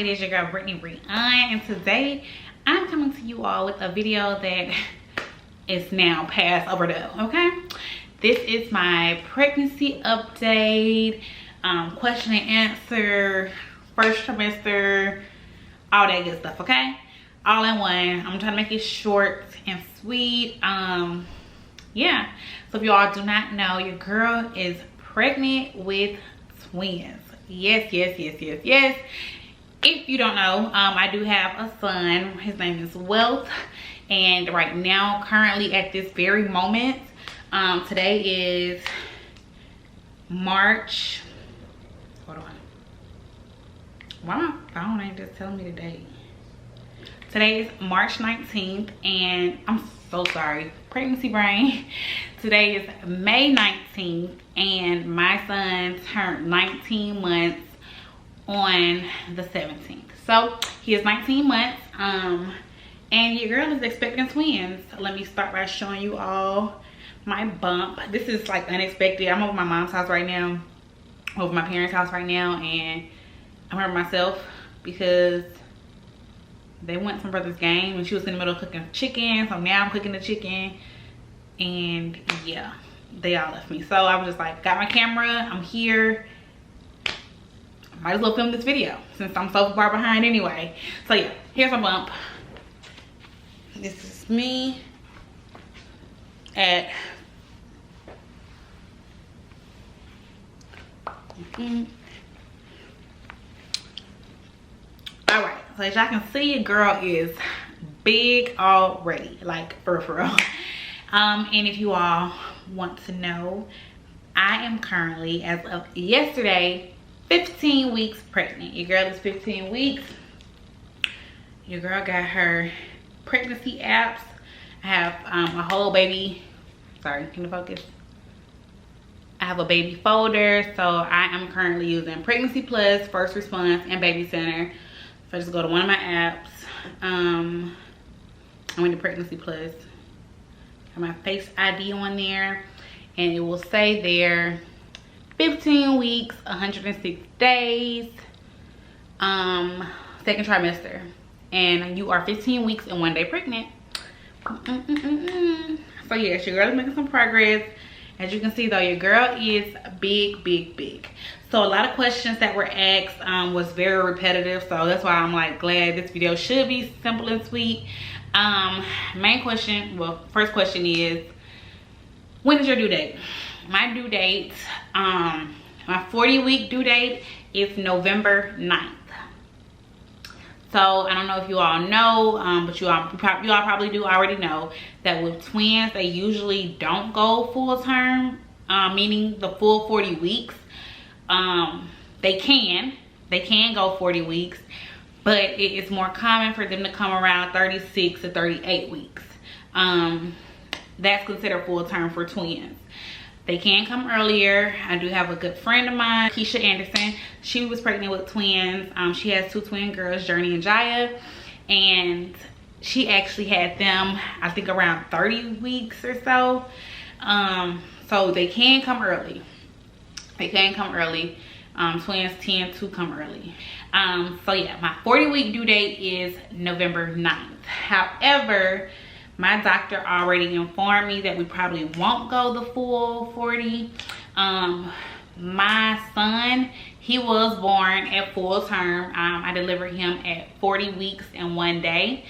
It is your girl Brittany Bryant, and today I'm coming to you all with a video that is now past overdue. Okay, this is my pregnancy update, question and answer, first trimester, all that good stuff. Okay, all in one. I'm trying to make it short and sweet. Yeah, so if you all do not know, your girl is pregnant with twins. Yes. If you don't know, I do have a son. His name is Wealth, and right now, currently at this very moment, today is March. Hold on. Why my phone ain't just telling me the date? Today is March 19th, and I'm so sorry, pregnancy brain. Today is May 19th, and my son turned 19 months on the 17th. So he is 19 months, and your girl is expecting twins. Let me start by showing you all my bump. This is like unexpected. I'm over my mom's house right now, over my parents' house right now, and I'm hurting myself because they went to my brother's game and she was in the middle of cooking chicken. So now I'm cooking the chicken, and yeah, they all left me. So I was just like, got my camera, I'm here, might as well film this video since I'm so far behind anyway. So yeah, here's my bump. This is me at all right, so as y'all can see, your girl is big already, like for real. And if you all want to know, I am currently, as of yesterday, 15 weeks pregnant. Your girl is 15 weeks. Your girl got her pregnancy apps. I have a whole baby, sorry, can you focus? I have a baby folder, so I am currently using Pregnancy Plus, First Response, and Baby Center. So I just go to one of my apps. I'm into Pregnancy Plus. Got my Face ID on there, and it will say there 15 weeks, 106 days, second trimester, and you are 15 weeks and 1 day pregnant. So yes, your girl is making some progress. As you can see though, your girl is big. So a lot of questions that were asked was very repetitive, so that's why I'm like glad this video should be simple and sweet. Main question, well, first question is, when is your due date? My due date, my 40-week due date is November 9th. So I don't know if you all know, but you all probably do already know that with twins, they usually don't go full term, meaning the full 40 weeks. They can go 40 weeks, but it is more common for them to come around 36 to 38 weeks. That's considered full term for twins. They can come earlier. I do have a good friend of mine, Keisha Anderson. She was pregnant with twins. She has two twin girls, Journey and Jaya, and she actually had them, I think, around 30 weeks or so. So they can come early. Twins tend to come early. So yeah, my 40-week due date is November 9th. However, my doctor already informed me that we probably won't go the full 40. My son, he was born at full term. I delivered him at 40 weeks and 1 day.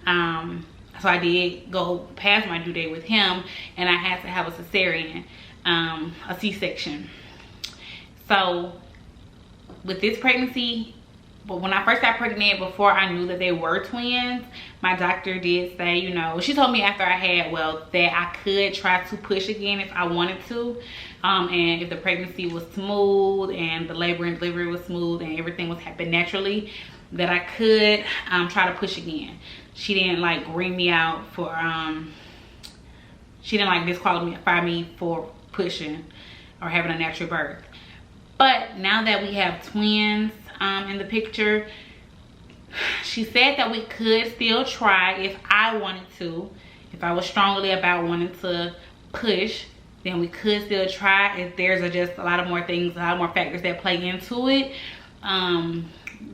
So I did go past my due date with him, and I had to have a cesarean, a C-section. So with this pregnancy, but when I first got pregnant, before I knew that they were twins, my doctor did say, you know, she told me after I had Wealth that I could try to push again if I wanted to. And if the pregnancy was smooth and the labor and delivery was smooth and everything was happening naturally, that I could try to push again. She didn't like ring me out for, she didn't like disqualify me for pushing or having a natural birth. But now that we have twins in the picture, she said that we could still try if I wanted to. If I was strongly about wanting to push, then we could still try if there's just a lot of more things, a lot more factors that play into it.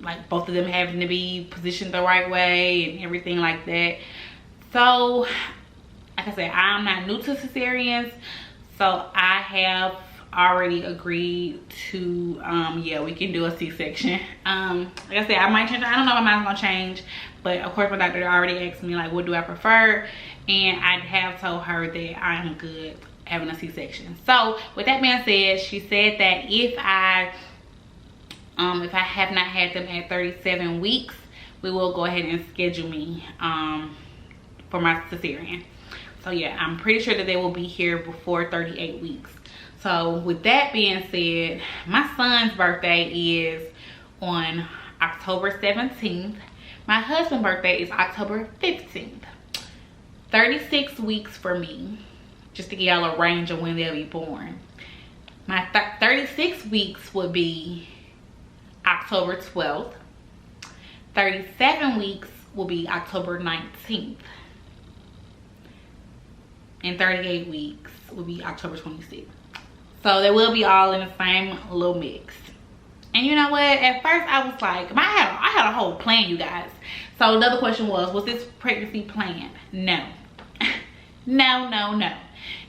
like both of them having to be positioned the right way and everything like that. So like I said, I'm not new to cesareans, so I have already agreed to yeah, we can do a C-section. Like I said, I might change. I don't know if mine's gonna change, but of course my doctor already asked me like what do I prefer, and I have told her that I'm good having a C-section. So with that being said, she said that if I have not had them at 37 weeks, we will go ahead and schedule me for my cesarean. So yeah, I'm pretty sure that they will be here before 38 weeks. So with that being said, my son's birthday is on October 17th. My husband's birthday is October 15th. 36 weeks for me, just to give y'all a range of when they'll be born. My 36 weeks would be October 12th. 37 weeks will be October 19th. And 38 weeks will be October 26th. So they will be all in the same little mix. And you know what? At first I was like, I had a whole plan, you guys. So another question was this pregnancy planned? No. No.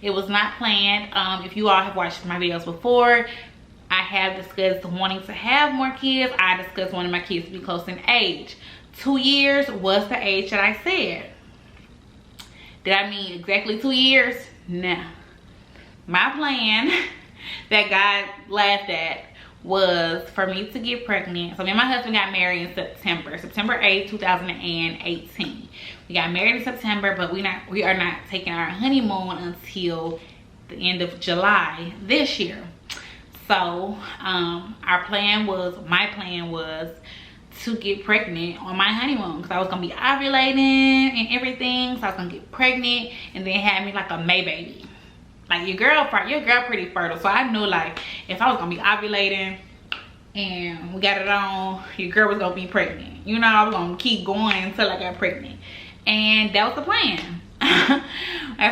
It was not planned. If you all have watched my videos before, I have discussed wanting to have more kids. I discussed wanting my kids to be close in age. 2 years was the age that I said. Did I mean exactly 2 years? No. My plan that God laughed at was for me to get pregnant. So me and my husband got married in September 8th, 2018. We got married in September, but we are not taking our honeymoon until the end of July this year. So my plan was to get pregnant on my honeymoon, because I was gonna be ovulating and everything. So I was gonna get pregnant and then have me like a May baby. Like your girl pretty fertile, so I knew like if I was gonna be ovulating and we got it on, your girl was gonna be pregnant. You know, I was gonna keep going until I got pregnant, and that was the plan. I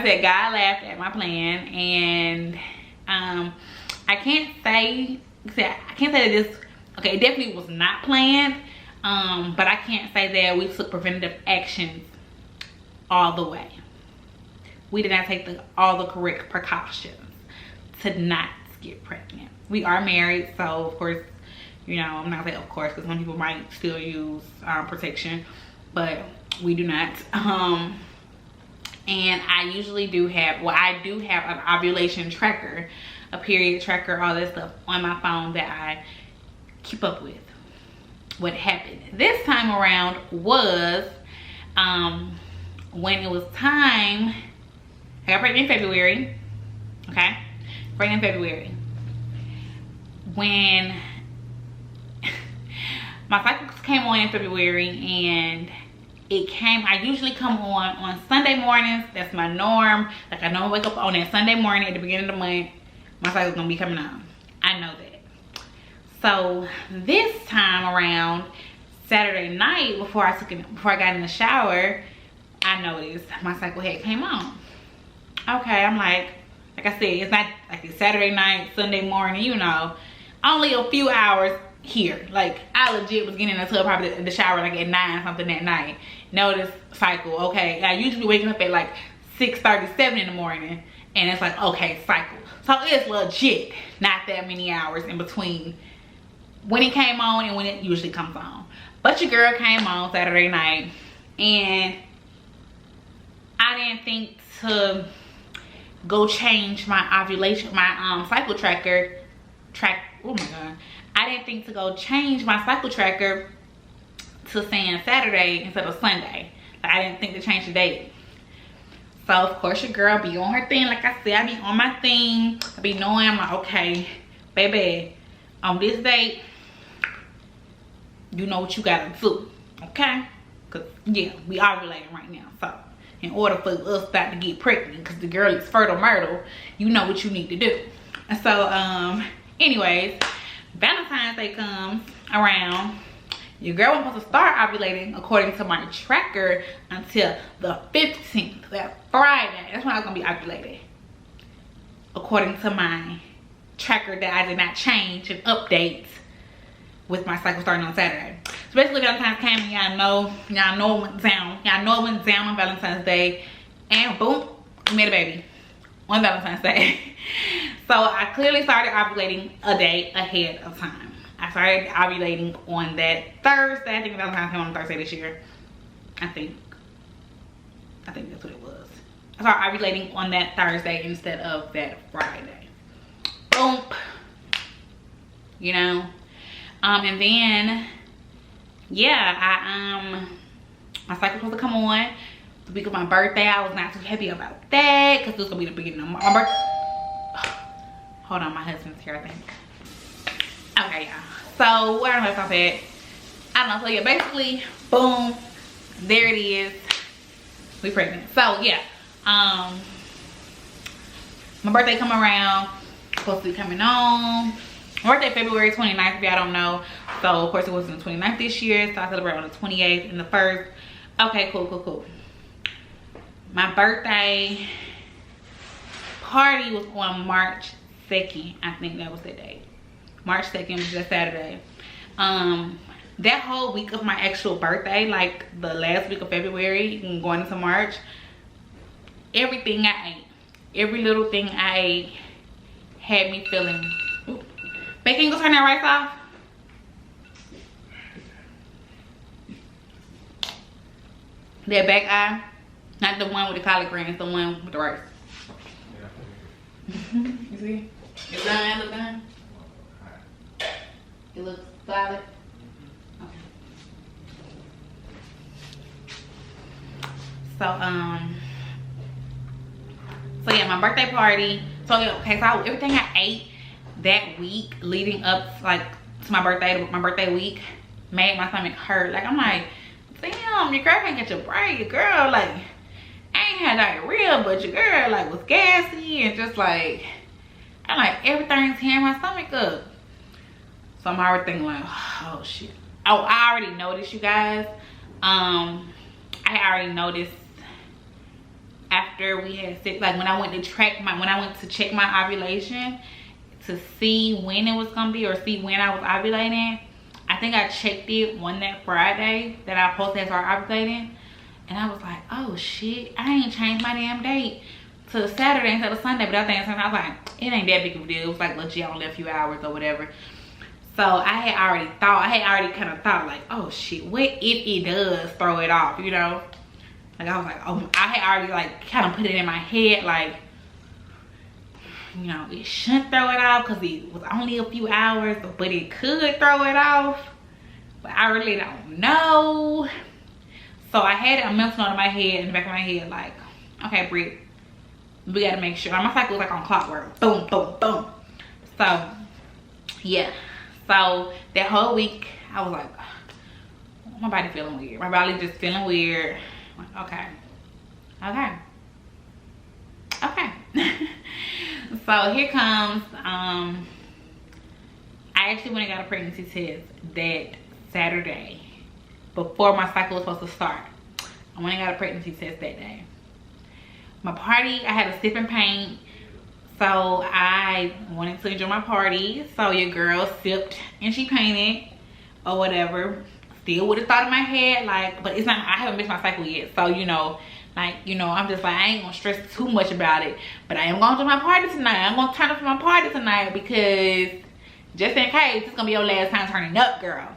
said God laughed at my plan, and I can't say that this, okay, it definitely was not planned, but I can't say that we took preventative actions all the way. We did not take all the correct precautions to not get pregnant. We are married, so of course, you know, I'm not saying of course, because some people might still use protection, but we do not. And I usually do have, well, I do have an ovulation tracker, a period tracker, all that stuff on my phone that I keep up with. What happened this time around was when it was time, I got pregnant in February, okay? Pregnant in February. When my cycle came on in February, and it came, I usually come on Sunday mornings. That's my norm. Like I know I wake up on that Sunday morning at the beginning of the month, my cycle's gonna be coming on. I know that. So this time around, Saturday night, before I got in the shower, I noticed my cycle had came on. Okay, I'm like I said, it's not like it's Saturday night, Sunday morning, you know, only a few hours here. Like I legit was getting into probably the shower like at 9 something that night. Notice cycle. Okay, I usually waking up at like 6:37 in the morning, and it's like, okay, cycle. So it's legit not that many hours in between when it came on and when it usually comes on. But your girl came on Saturday night, and I didn't think to go change my ovulation, my cycle tracker. Oh my god, I didn't think to go change my cycle tracker to saying Saturday instead of Sunday. Like I didn't think to change the date. So of course your girl be on her thing. Like I said, I be on my thing. I be knowing, I'm like, okay, baby, on this date, you know what you gotta do, okay? Cause yeah, we ovulating right now. So in order for us not to get pregnant, because the girl is fertile myrtle, you know what you need to do. And so anyways, Valentine's Day comes around. Your girl was supposed to start ovulating according to my tracker until the 15th, that Friday. That's when I was gonna be ovulating, according to my tracker that I did not change and update with my cycle starting on Saturday. So basically Valentine's came and y'all know it went down. Y'all know it went down on Valentine's Day. And boom, we made a baby on Valentine's Day. So I clearly started ovulating a day ahead of time. I started ovulating on that Thursday. I think Valentine's came on Thursday this year. I think that's what it was. I started ovulating on that Thursday instead of that Friday. Boom. You know. And then, yeah, my cycle was supposed to come on the week of my birthday. I was not too happy about that because this was gonna be the beginning of my birthday. Hold on, my husband's here, I think. Okay, y'all. So where am I stop at? I don't know. So yeah, basically, boom, there it is. We pregnant. So yeah, my birthday come around. Supposed to be coming on. My birthday February 29th, if y'all don't know. So of course it wasn't the 29th this year. So I celebrate on the 28th and the 1st. Okay, cool. My birthday party was on March 2nd. I think that was the date. March 2nd was just Saturday. That whole week of my actual birthday, like the last week of February and going into March, everything I ate, every little thing I ate had me feeling. Ooh. Babe, can you go turn that rice off? That back eye, not the one with the collard greens, the one with the rice. You see? It's done, look done. It looks solid. Okay. So yeah, my birthday party. So okay, so everything I ate that week leading up like to my birthday week made my stomach hurt. Like I'm like, damn, your girl can't get your break. Your girl like I ain't had diarrhea, but your girl like was gassy and just like I'm like everything's tearing my stomach up. So I'm already thinking like, oh shit. Oh, I already noticed, you guys. I already noticed after we had sex, like when I went to check my ovulation to see when it was gonna be or see when I was ovulating. I think I checked it on that Friday that I supposed to start ovulating, and I was like, oh shit, I ain't changed my damn date to Saturday instead of Sunday. But I think I was like, it ain't that big of a deal. It was like legit only a few hours or whatever. So I had already kind of thought like, oh shit, what if it does throw it off, you know? Like I was like, oh, I had already like kind of put it in my head like, you know, it shouldn't throw it off because it was only a few hours, but it could throw it off. But I really don't know. So I had a mental note in my head, in the back of my head, like, okay, Britt, we gotta make sure. My cycle was like on clockwork, boom, boom, boom. So yeah. So that whole week, I was like, my body feeling weird. My body just feeling weird. Like, okay. So here comes, I actually went and got a pregnancy test that Saturday before my cycle was supposed to start. I went and got a pregnancy test that day. My party, I had a sip and paint. So I wanted to enjoy my party. So your girl sipped and she painted or whatever. Still would have thought in my head like, but it's not, I haven't missed my cycle yet. So you know, like, you know, I'm just like, I ain't gonna stress too much about it. But I am gonna do my party tonight. I'm gonna turn up for my party tonight because just in case, it's gonna be your last time turning up, girl.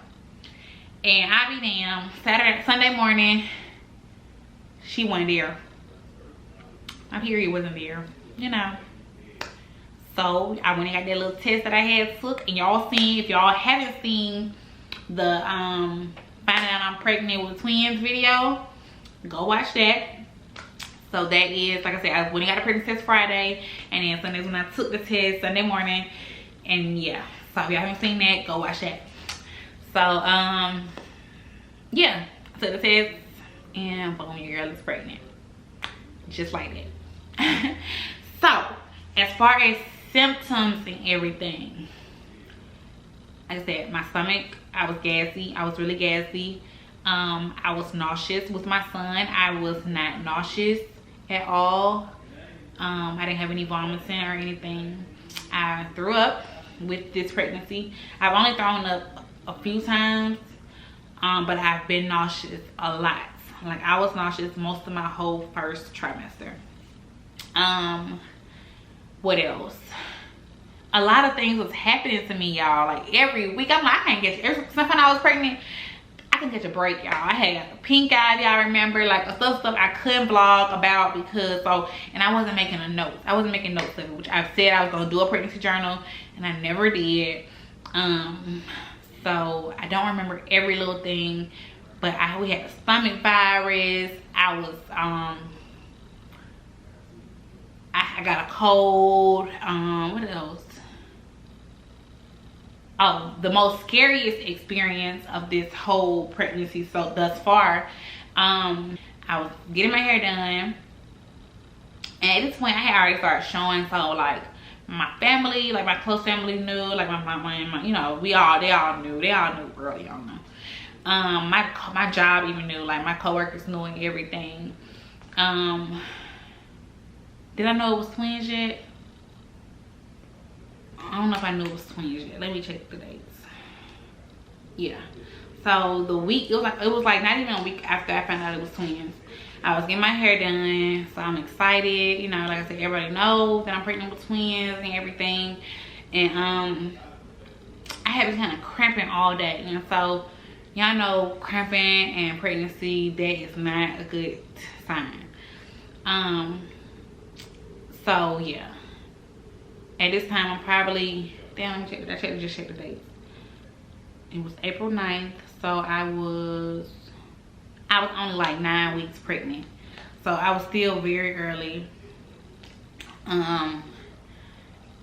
And I be damn, Sunday morning, she wasn't there. My period wasn't there, you know. So I went and got that little test that I had took, and y'all seen, if y'all haven't seen the finding out I'm pregnant with twins video, go watch that. So that is, like I said, I went and got a pregnancy test Friday, and then Sunday's when I took the test, Sunday morning. And yeah, so if y'all haven't seen that, go watch that. So yeah, I took the test and boom, your girl is pregnant, just like that. So as far as symptoms and everything, like I said, my stomach, I was gassy. I was really gassy. I was nauseous with my son. I was not nauseous at all. I didn't have any vomiting or anything. I threw up with this pregnancy. I've only thrown up a few times, but I've been nauseous a lot. Like, I was nauseous most of my whole first trimester. What else? A lot of things was happening to me, y'all. Like, every week, I'm like, I can't get you. When I was pregnant, I can catch a break, y'all. I had like a pink eye, y'all remember? Like, stuff I couldn't vlog about because, and I wasn't making a note. I wasn't making notes of it, which I said I was going to do a pregnancy journal, and I never did. So I don't remember every little thing, but we had a stomach virus. I was, I got a cold. What else? Oh, the most scariest experience of this whole pregnancy so thus far, I was getting my hair done, and at this point I had already started showing. So like my family, like my close family knew, like my mom, you know, they all knew early on. My job even knew, like my coworkers knew and everything. Did I know it was twins yet? I don't know if I knew it was twins yet. Let me check the dates. Yeah. So the week, it was like not even a week after I found out it was twins. I was getting my hair done, so I'm excited. You know, like I said, everybody knows that I'm pregnant with twins and everything. And I had been kind of cramping all day. And so y'all know cramping and pregnancy, that is not a good sign. So yeah. At this time, I'm probably, damn, let me check, just check the dates. It was April 9th, so I was only like 9 weeks pregnant. So I was still very early.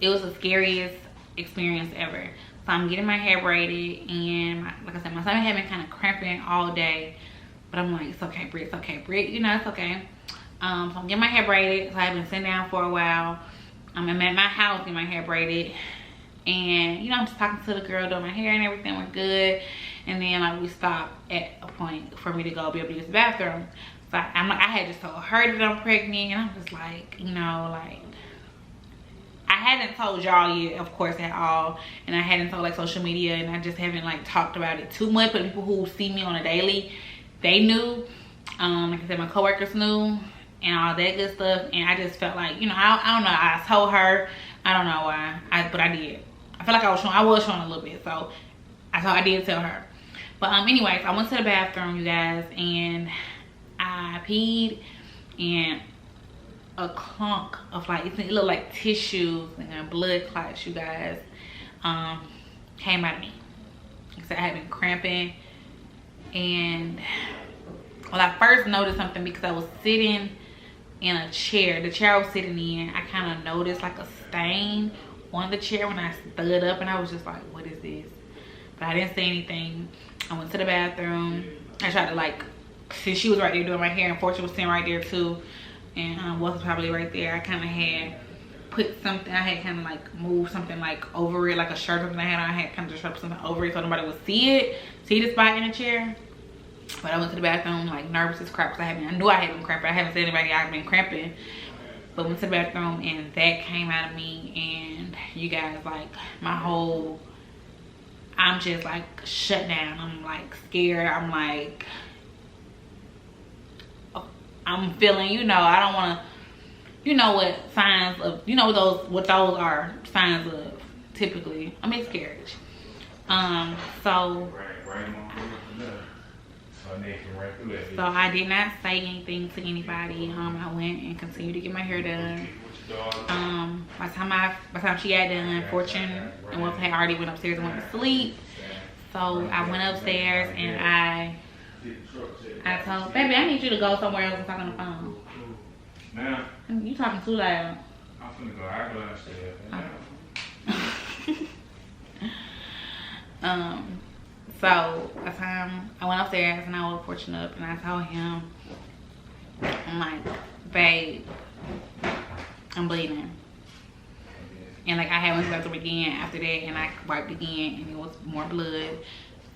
It was the scariest experience ever. So I'm getting my hair braided, and like I said, my stomach had been kind of cramping all day. But I'm like, it's okay, Britt, it's okay, Britt, you know, it's okay. So I'm getting my hair braided, so I've been sitting down for a while. I'm at my house getting my hair braided, and you know, I'm just talking to the girl doing my hair and everything was good. And then like we stopped at a point for me to go be able to use the bathroom. So I had just told her that I'm pregnant, and I'm just like, you know, like I hadn't told y'all yet, of course, at all, and I hadn't told like social media, and I just haven't like talked about it too much. But people who see me on a daily, they knew. Like I said, my coworkers knew and all that good stuff. And I just felt like, you know, I don't know, I told her, I don't know why, but I did. I feel like I was showing a little bit, so I did tell her. But anyways, I went to the bathroom, you guys, and I peed, and a clunk of like, it looked like tissues and blood clots, you guys, came out of me. So I had been cramping, and well, I first noticed something because I was sitting in a chair. The chair I was sitting in, I kind of noticed like a stain on the chair when I stood up, and I was just like, what is this? But I didn't say anything. I went to the bathroom. I tried to like, since she was right there doing my hair, and Fortune was sitting right there too, and was probably right there, I kind of had put something, I had kind of like moved something like over it, like a shirt or something I had kind of just put something over it so nobody would see the spot in the chair. But I went to the bathroom like nervous as crap, because I knew I had been cramping. I haven't said anybody I've been cramping. But went to the bathroom, and that came out of me, and you guys, like I'm just like shut down. I'm like scared. I'm like, I'm feeling, you know, I don't want to, you know what signs of, you know what those are signs of typically. I mean, miscarriage. So I did not say anything to anybody. I went and continued to get my hair done. By the time she got done, Fortune and Wolf had already went upstairs and went to sleep. So I went upstairs, and I told, baby, I need you to go somewhere else and talk on the phone. Now? You talking too loud. I'm finna go. I go downstairs. So by the time I went upstairs and I woke Fortune up, and I told him, I'm like, babe, I'm bleeding. And like I had went to the bathroom again after that, and I wiped again, and it was more blood.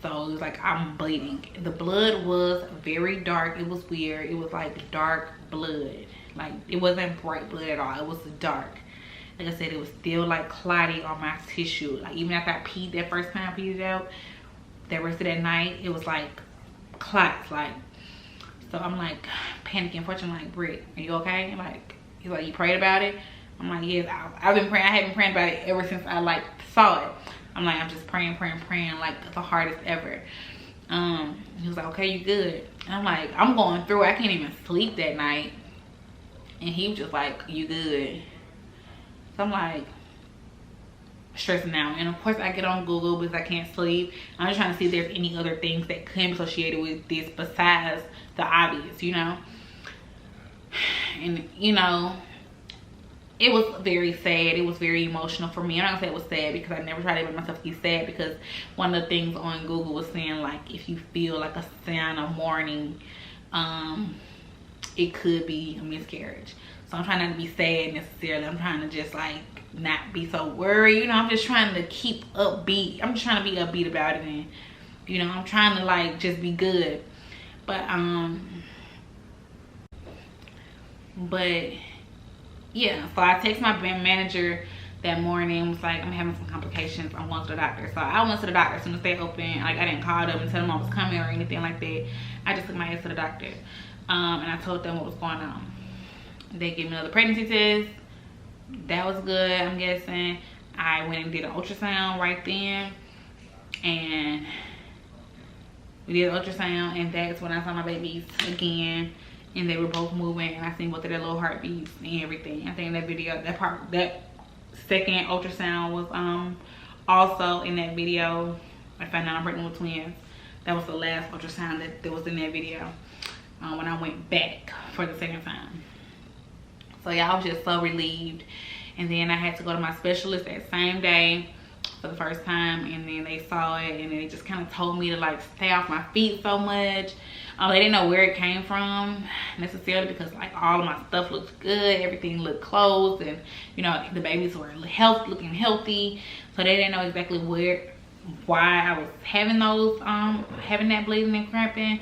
So it was like, I'm bleeding. The blood was very dark. It was weird. It was like dark blood. Like it wasn't bright blood at all. It was dark. Like I said, it was still like clotty on my tissue. Like even after I peed that first time, I peed it out, that rest of that night, it was like clots, like. So I'm like panicking. Fortunately, like, Britt, are you okay? Like, he's like, you prayed about it? I'm like, yes, I've been praying. I haven't prayed about it ever since I like saw it. I'm like, I'm just praying like the hardest ever. He was like, okay, you good? And I'm like, I'm going through it. I can't even sleep that night. And he was just like, you good? So I'm like stressing out. And of course I get on Google because I can't sleep. I'm just trying to see if there's any other things that could be associated with this besides the obvious, you know. And you know, it was very sad. It was very emotional for me. I'm not gonna say it was sad because I never tried to make myself be sad, because one of the things on Google was saying, like, if you feel like a sign of mourning, it could be a miscarriage. So I'm trying not to be sad necessarily. I'm trying to just like not be so worried, you know. I'm just trying to keep upbeat. I'm just trying to be upbeat about it, and you know, I'm trying to like just be good. But yeah, so I texted my manager that morning, was like, I'm having some complications, I'm going to the doctor. So I went to the doctor as soon as they opened. Like, I didn't call them and tell them I was coming or anything like that. I just took my ass to the doctor, and I told them what was going on. They gave me another pregnancy test. That was good, I'm guessing. I went and did an ultrasound right then, and we did an ultrasound, and that's when I saw my babies again, and they were both moving, and I seen both of their little heartbeats and everything. I think in that video, that second ultrasound was also in that video. I found out I'm pregnant with twins. That was the last ultrasound that was in that video when I went back for the second time. So yeah, I was just so relieved. And then I had to go to my specialist that same day for the first time, and then they saw it, and they just kind of told me to like stay off my feet so much. They didn't know where it came from necessarily, because like all of my stuff looked good, everything looked closed, and you know, the babies were looking healthy. So they didn't know exactly why I was having those having that bleeding and cramping.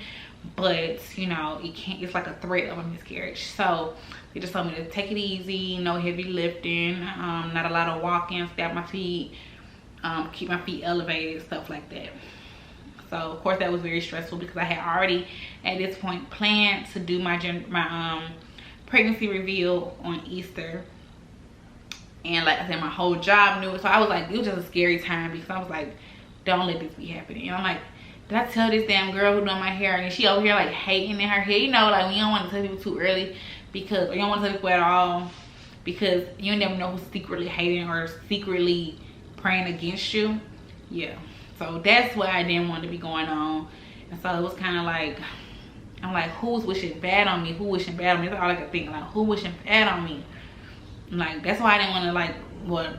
But you know, it's like a threat of a miscarriage. So they just told me to take it easy, no heavy lifting, not a lot of walking, stay on my feet, keep my feet elevated, stuff like that. So of course that was very stressful, because I had already at this point planned to do my pregnancy reveal on Easter. And like I said, my whole job knew it. So I was like, it was just a scary time, because I was like, don't let this be happening. And I'm like, did I tell this damn girl who doing my hair, and she over here like hating in her hair, you know, like we don't want to tell people too early, because, or you don't want to tell people at all, because you never know who's secretly hating or secretly praying against you. Yeah, so that's why I didn't want to be going on. And so it was kind of like, I'm like, who's wishing bad on me? Who wishing bad on me? That's all I could think, like, who wishing bad on me? Like, that's why I didn't want to, like, what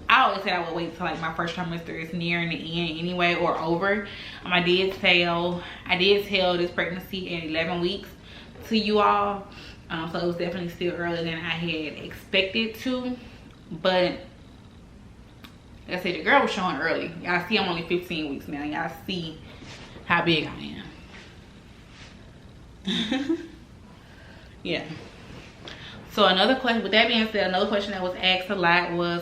I always said I would wait till like my first trimester is nearing the end anyway, or over. I did tell this pregnancy at 11 weeks to you all. So it was definitely still earlier than I had expected to. But like I said, the girl was showing early. Y'all see I'm only 15 weeks now. Y'all see how big I am. Yeah. So another question, with that being said, another question that was asked a lot was,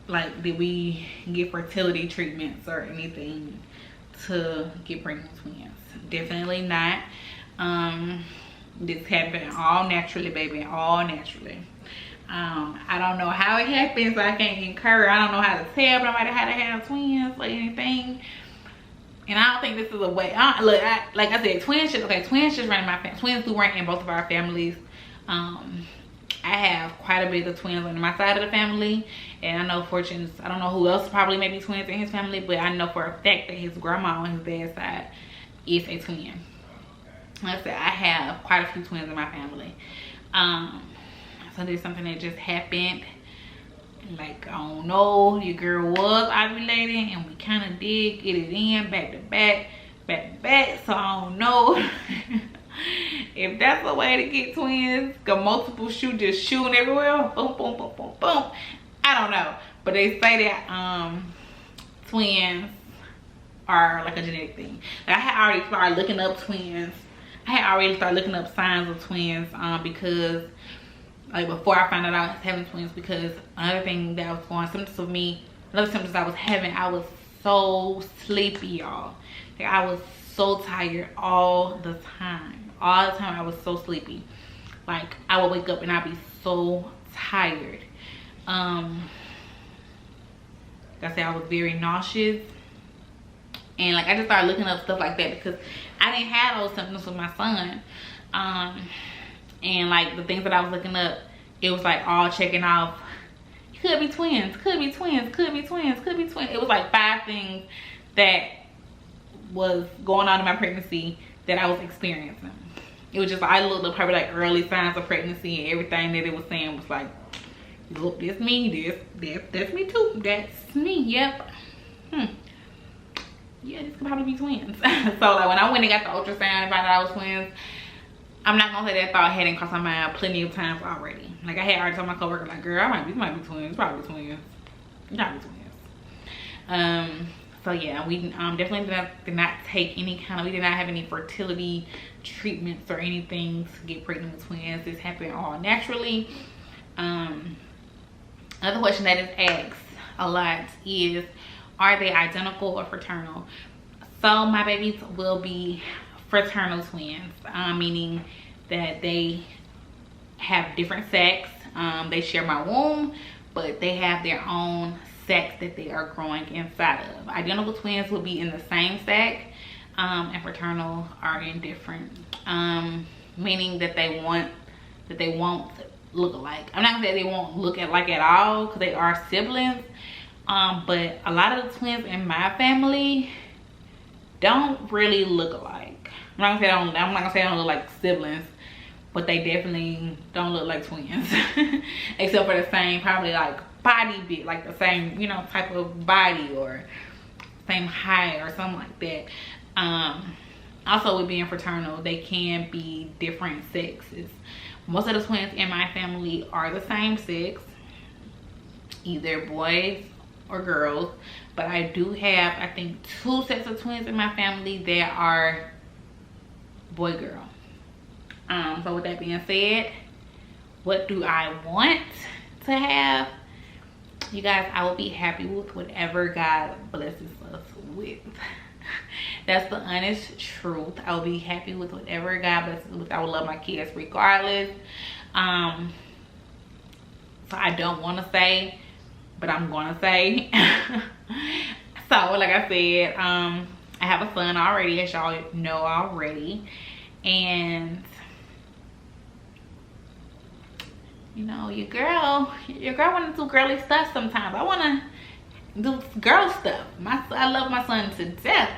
like, did we get fertility treatments or anything to get pregnant with twins? Definitely not. This happened all naturally, baby, all naturally. I don't know how it happened, so I can't incur. I don't know how to tell nobody how to have twins or anything. And I don't think this is a way. Look, like I said, twins just run in my family. Twins do run in both of our families. I have quite a bit of twins on my side of the family, and I know Fortune's, I don't know who else probably maybe twins in his family, but I know for a fact that his grandma on his dad's side is a twin. Like I said, I have quite a few twins in my family. So there's something that just happened. Like, I don't know, your girl was ovulating, and we kind of did get it in back to back. So I don't know if that's a way to get twins. Got multiple just shooting everywhere. Boom, boom, boom, boom, boom. I don't know. But they say that twins are like a genetic thing. Like, I had already started looking up twins. I had already started looking up signs of twins because, like, before I found out I was having twins, because another thing that was going symptoms of me, another symptoms I was having, I was so sleepy, y'all. Like, I was so tired all the time. All the time I was so sleepy. Like, I would wake up and I'd be so tired. Like I said, I was very nauseous. And like, I just started looking up stuff like that because I didn't have those symptoms with my son. And like the things that I was looking up, it was like all checking off. Could be twins, could be twins, could be twins, could be twins. It was like 5 things that was going on in my pregnancy that I was experiencing. It was just, I looked up probably like early signs of pregnancy, and everything that it was saying was like, look, this me, that's me too, that's me, yep. Yeah, this could probably be twins. So like when I went and got the ultrasound and found out I was twins, I'm not gonna say that thought hadn't crossed my mind plenty of times already. Like, I had already told my coworker, like, girl, this might be twins, probably twins. It might be twins. So yeah, we definitely did not take any kind of, we did not have any fertility treatments or anything to get pregnant with twins. This happened all naturally. Another question that is asked a lot is, are they identical or fraternal? So my babies will be fraternal twins, meaning that they have different sacs. They share my womb, but they have their own sacs that they are growing inside of. Identical twins will be in the same sac, and fraternal are in different, meaning that they won't look alike. I'm not gonna say they won't look alike at all, because they are siblings. But a lot of the twins in my family don't really look alike. I'm not gonna say they don't look like siblings, but they definitely don't look like twins. Except for the same, probably like body bit, like the same, you know, type of body or same height or something like that. Also with being fraternal, they can be different sexes. Most of the twins in my family are the same sex, either boys or girls, but I do have, I think, 2 sets of twins in my family that are boy girl. So with that being said, what do I want to have? You guys, I will be happy with whatever God blesses us with. That's the honest truth. I will be happy with whatever God blesses us with. I will love my kids regardless. So I don't want to say, but I'm gonna say. So like I said, I have a son already, as y'all know already, and you know, your girl want to do girly stuff sometimes. I want to do girl stuff. I love my son to death.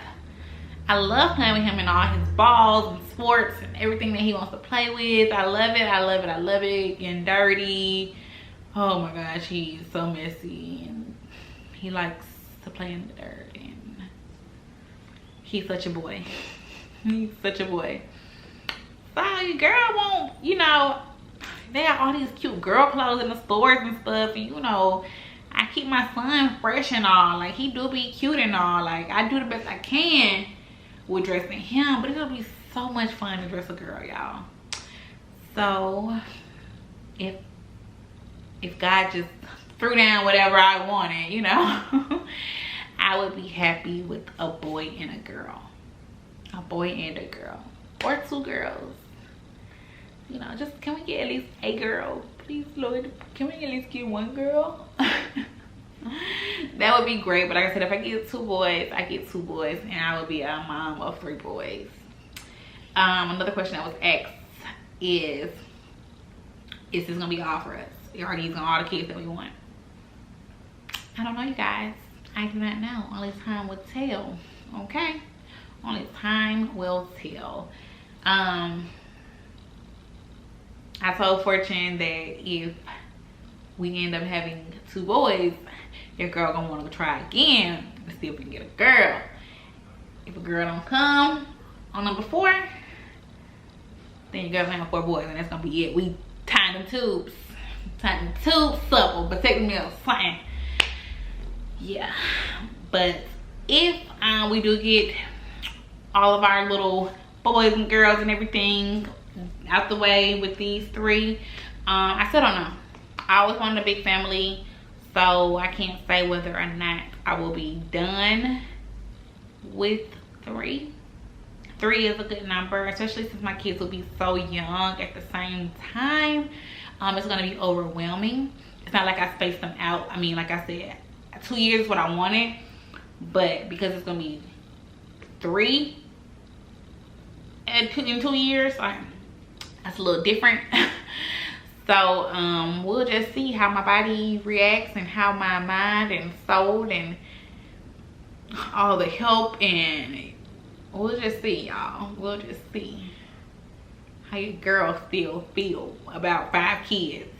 I love playing with him and all his balls and sports and everything that he wants to play with. I love it, I love it, I love it. Getting dirty. Oh my gosh, he's so messy, and he likes to play in the dirt, and he's such a boy. He's such a boy. So your girl won't, you know, they have all these cute girl clothes in the stores and stuff, and you know, I keep my son fresh and all. Like, he do be cute and all. Like, I do the best I can with dressing him, but it'll be so much fun to dress a girl, y'all. So if God just threw down whatever I wanted, you know, I would be happy with a boy and a girl. A boy and a girl. Or 2 girls. You know, just, can we get at least a girl? Please, Lord, can we at least get 1 girl? That would be great. But like I said, if I get 2 boys, I get 2 boys, and I would be a mom of 3 boys. Another question that was asked is this gonna be all for us? Are these all the kids that we want? I don't know, you guys. I do not know. Only time will tell. Okay? Only time will tell. I told Fortune that if we end up having 2 boys, your girl gonna want to try again to see if we can get a girl. If a girl don't come on number 4, then your girl's gonna have 4 boys, and that's gonna be it. We tying them tubes. Tying them tubes supple, but take me a sign. Yeah. But if we do get all of our little boys and girls and everything out the way with these 3, I still don't know. I always wanted a big family, So I can't say whether or not I will be done with 3. 3 is a good number, especially since my kids will be so young at the same time. It's going to be overwhelming. It's not like I spaced them out. I mean, like I said, 2 years is what I wanted, but because it's going to be 3 in 2 years, that's a little different. So we'll just see how my body reacts and how my mind and soul and all the help, and we'll just see, y'all. We'll just see how your girl still feel about 5 kids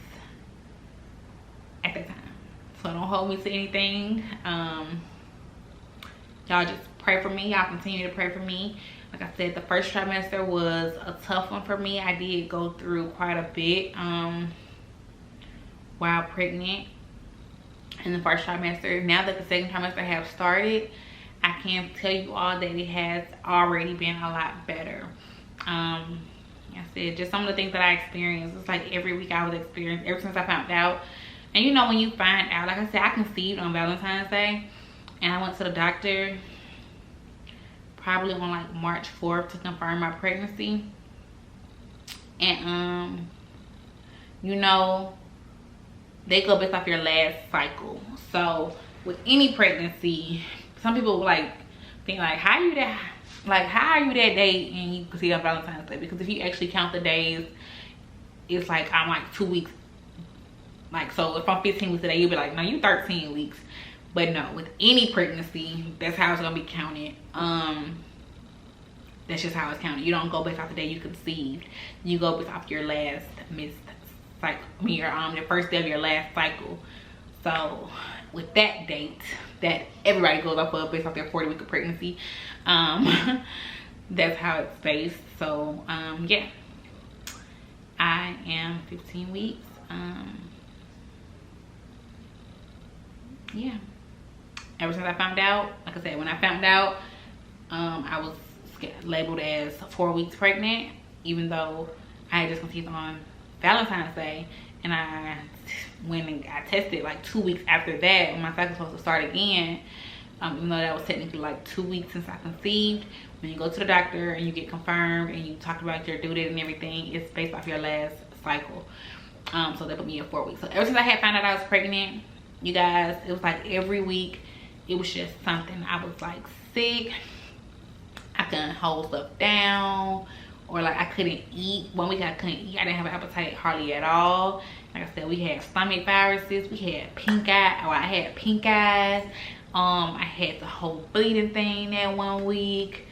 at the time. So don't hold me to anything. Y'all just pray for me. Y'all continue to pray for me. Like I said, the first trimester was a tough one for me. I did go through quite a bit while pregnant in the first trimester. Now that the second trimester have started, I can tell you all that it has already been a lot better. Like I said, just some of the things that I experienced, it's like every week I was experiencing ever since I found out. And you know, when you find out, like I said, I conceived on Valentine's Day, and I went to the doctor probably on like March 4th to confirm my pregnancy. And you know, they go based off your last cycle. So with any pregnancy, some people like think like, how are you that day and you can see on Valentine's Day? Because if you actually count the days, it's like I'm like 2 weeks. Like, so if I'm 15 weeks today, you'll be like, no, you 13 weeks. But no, with any pregnancy, that's how it's gonna be counted. That's just how it's counted. You don't go based off the day you conceived. You go based off your last missed cycle. I mean, your first day of your last cycle. So with that date that everybody goes off of based off their 40 week of pregnancy, that's how it's based. So yeah, I am 15 weeks. Yeah, ever since I found out, like I said, when I found out, I was labeled as 4 weeks pregnant, even though I had just conceived on Valentine's Day, and I went and got tested like 2 weeks after that when my cycle was supposed to start again. Even though that was technically like 2 weeks since I conceived, when you go to the doctor and you get confirmed and you talk about your due date and everything, it's based off your last cycle. So they put me at 4 weeks. So ever since I had found out I was pregnant, you guys, it was like every week it was just something. I was like sick, I couldn't hold stuff down, or like I couldn't eat. 1 week I couldn't eat. I didn't have an appetite hardly at all. Like I said, we had stomach viruses, we had pink eye, or I had pink eyes. I had the whole bleeding thing that 1 week.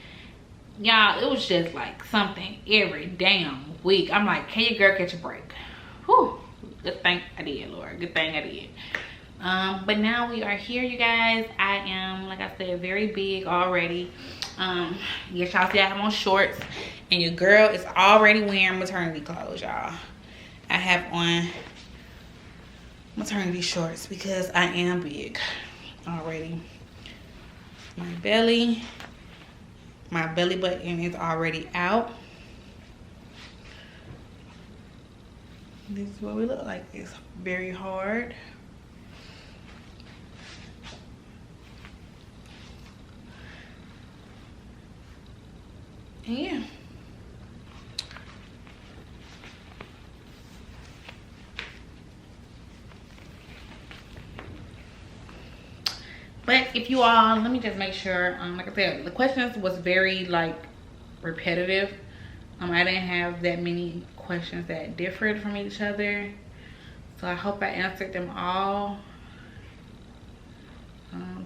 Y'all, it was just like something every damn week. I'm like, can your girl catch a break? Whew, good thing I did, Lord. Good thing I did. But now we are here, you guys. I am, like I said, very big already. Yes, y'all see I have on shorts, and your girl is already wearing maternity clothes, y'all. I have on maternity shorts because I am big already. My belly button is already out. This is what we look like. It's very hard. And yeah. But if you all, let me just make sure, like I said, the questions was very like repetitive. I didn't have that many questions that differed from each other, so I hope I answered them all.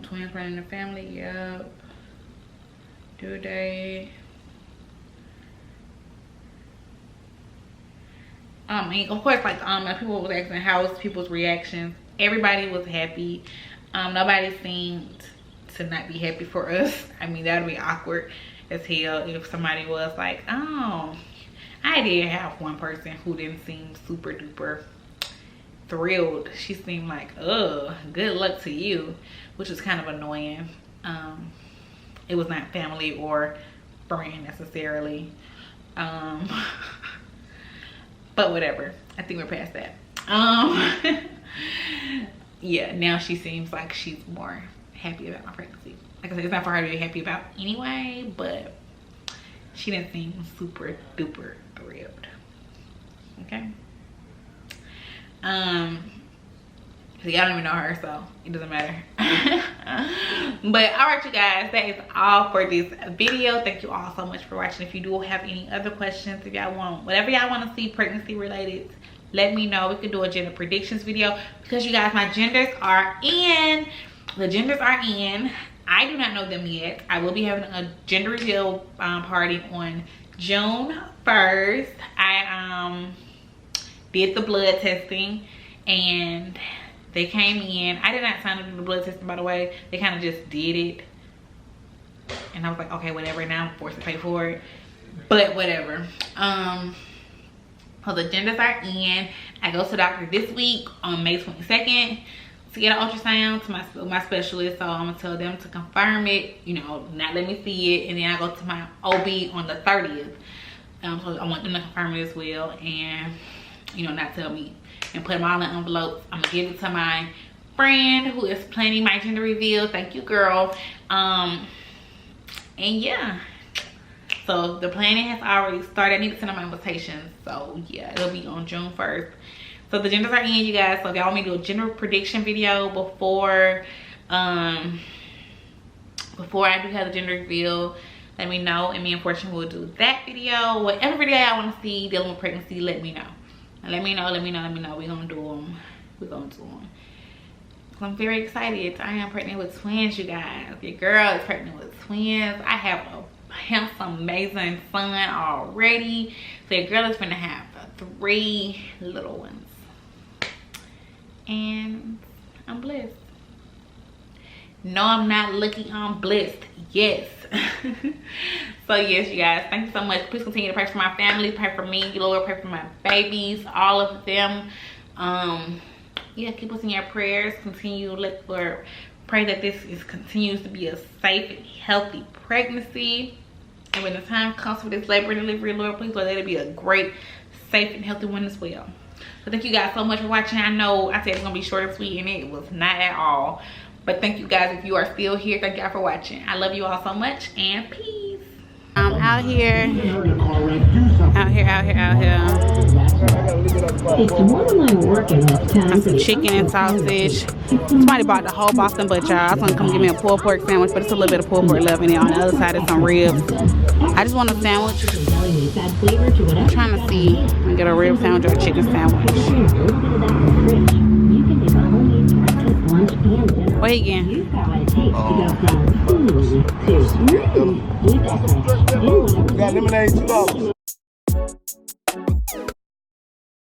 Twins running the family, yep. Due date. And of course, like people was asking how was people's reactions. Everybody was happy. Nobody seemed to not be happy for us. I mean, that would be awkward as hell if somebody was like, oh. I did have one person who didn't seem super duper thrilled. She seemed like, oh, good luck to you, which was kind of annoying. It was not family or friend necessarily. But whatever, I think we're past that. yeah, now she seems like she's more happy about my pregnancy. Like I said, it's not for her to be happy about anyway, but she didn't seem super duper thrilled. Okay. So y'all don't even know her, so it doesn't matter. But all right, you guys, that is all for this video. Thank you all so much for watching. If you do have any other questions, if y'all want whatever y'all want to see pregnancy related, let me know. We could do a gender predictions video, because you guys, my genders are in. The genders are in. I do not know them yet. I will be having a gender reveal party on June 1st. I did the blood testing and they came in. I did not sign up to do the blood testing, by the way. They kind of just did it. And I was like, okay, whatever. Now I'm forced to pay for it. But whatever. So the genders are in. I go to the doctor this week on May 22nd to get an ultrasound to my specialist. So I'm gonna tell them to confirm it, you know, not let me see it. And then I go to my OB on the 30th. So I want them to confirm it as well, and you know, not tell me, and put them all in envelopes. I'm gonna give it to my friend who is planning my gender reveal. Thank you, girl. And yeah, so the planning has already started. I need to send out my invitations, so yeah, it'll be on June 1st. So the genders are in, you guys. So if y'all want me to do a gender prediction video before I do have the gender reveal, let me know, and me and Fortune will do that video. Whatever video y'all want to see dealing with pregnancy, let me know. Let me know. We're gonna do them. I'm very excited. I am pregnant with twins, you guys. Your girl is pregnant with twins. I have a handsome, amazing son already. So your girl is gonna have 3 little ones. And I'm blessed. No, I'm not lucky, I'm blessed. Yes. So yes, you guys, thank you so much. Please continue to pray for my family, pray for me, Lord, pray for my babies, all of them. Yeah, keep us in your prayers. Continue, Lord, pray that this continues to be a safe and healthy pregnancy. And when the time comes for this labor and delivery, Lord, please, Lord, let it be a great, safe and healthy one as well. So thank you guys so much for watching. I know I said it's gonna be short and sweet, and it was not at all. But thank you guys if you are still here. Thank y'all for watching. I love you all so much, and peace. I'm out here. Got some chicken and sausage. Somebody bought the whole Boston butt, y'all. I was gonna come give me a pulled pork sandwich, but it's a little bit of pulled pork left in there. On the other side is some ribs. I just want a sandwich. I'm trying to see and get a rib sandwich or a chicken sandwich. What again? Got lemonade $2.